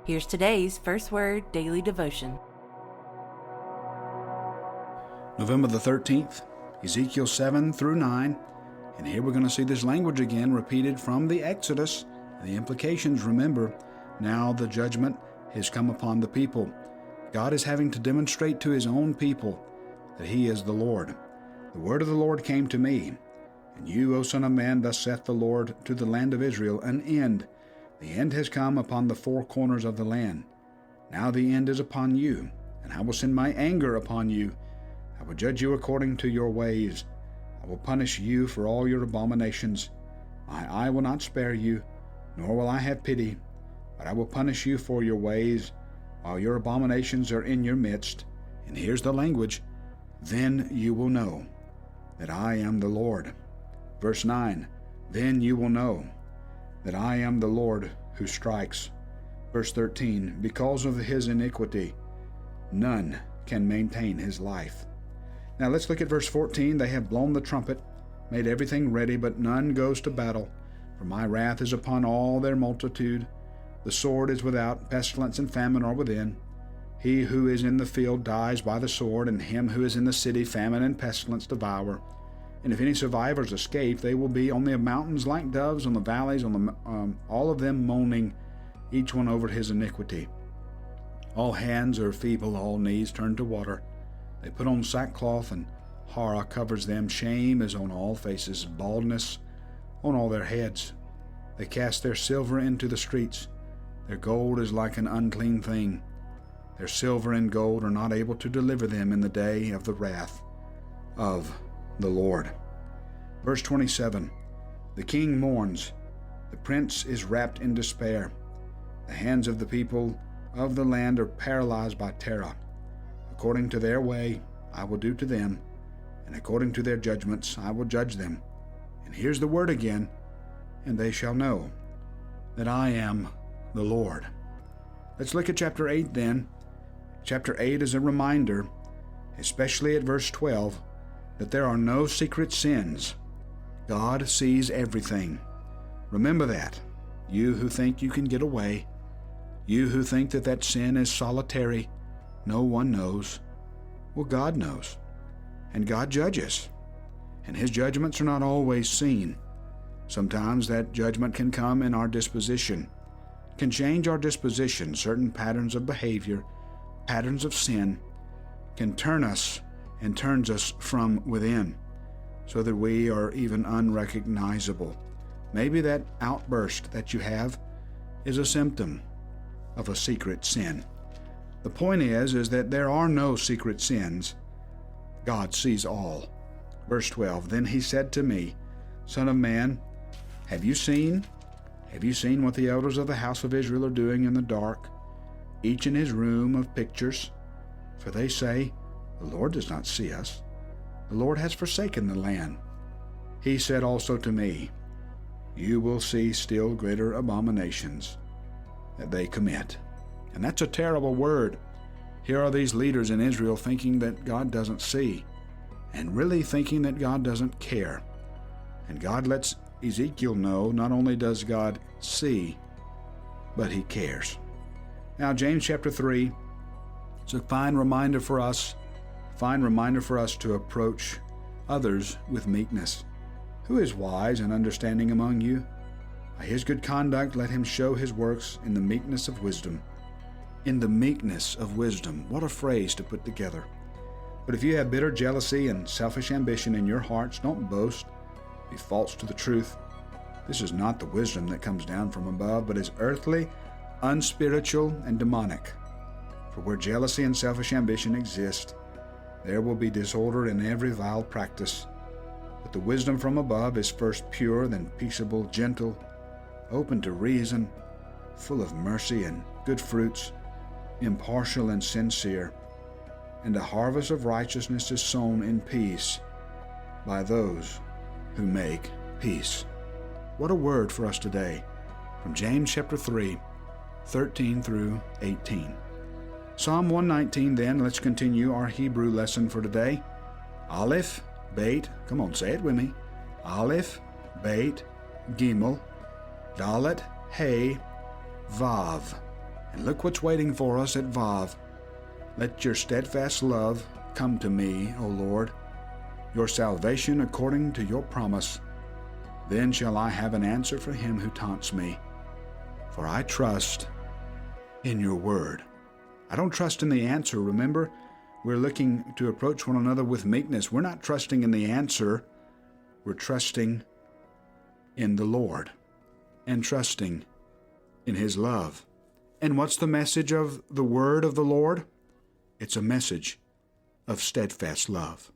Here's today's First Word Daily Devotion. November the 13th, Ezekiel 7 through 9. And here we're going to see this language again repeated from the Exodus. The implications, remember, now the judgment has come upon the people. God is having to demonstrate to his own people that he is the Lord. The word of the Lord came to me. And you, O son of man, thus saith the Lord to the land of Israel, an end. The end has come upon the four corners of the land. Now the end is upon you, and I will send my anger upon you. I will judge you according to your ways. I will punish you for all your abominations. My eye will not spare you, nor will I have pity, but I will punish you for your ways, while your abominations are in your midst. And here's the language. Then you will know that I am the Lord. Verse 9. Then you will know that I am the Lord who strikes. Verse 13. Because of his iniquity, none can maintain his life. Now let's look at verse 14. They have blown the trumpet, made everything ready, but none goes to battle. For my wrath is upon all their multitude. The sword is without, pestilence and famine are within. He who is in the field dies by the sword, and him who is in the city famine and pestilence devour. And if any survivors escape, they will be on the mountains like doves, on the valleys, all of them moaning, each one over his iniquity. All hands are feeble, all knees turn to water. They put on sackcloth, and horror covers them. Shame is on all faces, baldness on all their heads. They cast their silver into the streets. Their gold is like an unclean thing. Their silver and gold are not able to deliver them in the day of the wrath of the Lord. Verse 27. The king mourns. The prince is wrapped in despair. The hands of the people of the land are paralyzed by terror. According to their way, I will do to them, and according to their judgments, I will judge them. And here's the word again, and they shall know that I am the Lord. Let's look at chapter 8 then. Chapter 8 is a reminder, especially at verse 12, that there are no secret sins. God sees everything. Remember that. You who think you can get away, you who think that sin is solitary, no one knows. Well, God knows. And God judges. And his judgments are not always seen. Sometimes that judgment can come in our disposition, can change our disposition. Certain patterns of behavior, patterns of sin, can turn us and turns us from within, so that we are even unrecognizable. Maybe that outburst that you have is a symptom of a secret sin. The point is that there are no secret sins. God sees all. Verse 12, Then he said to me, Son of man, have you seen what the elders of the house of Israel are doing in the dark, each in his room of pictures? For they say, The Lord does not see us. The Lord has forsaken the land. He said also to me, You will see still greater abominations that they commit. And that's a terrible word. Here are these leaders in Israel thinking that God doesn't see, and really thinking that God doesn't care. And God lets Ezekiel know not only does God see, but he cares. Now, James chapter 3, it's a fine reminder for us to approach others with meekness. Who is wise and understanding among you? By his good conduct let him show his works in the meekness of wisdom. In the meekness of wisdom. What a phrase to put together. But if you have bitter jealousy and selfish ambition in your hearts, don't boast. Be false to the truth. This is not the wisdom that comes down from above, but is earthly, unspiritual, and demonic. For where jealousy and selfish ambition exist, there will be disorder in every vile practice. But the wisdom from above is first pure, then peaceable, gentle, open to reason, full of mercy and good fruits, impartial and sincere. And a harvest of righteousness is sown in peace by those who make peace. What a word for us today from James chapter 3, 13 through 18. Psalm 119 then, let's continue our Hebrew lesson for today. Aleph, Beit, come on, say it with me. Aleph, Beit, Gimel, Dalet, Hey, Vav. And look what's waiting for us at Vav. Let your steadfast love come to me, O Lord, your salvation according to your promise. Then shall I have an answer for him who taunts me, for I trust in your word. I don't trust in the answer, remember? We're looking to approach one another with meekness. We're not trusting in the answer. We're trusting in the Lord and trusting in his love. And what's the message of the word of the Lord? It's a message of steadfast love.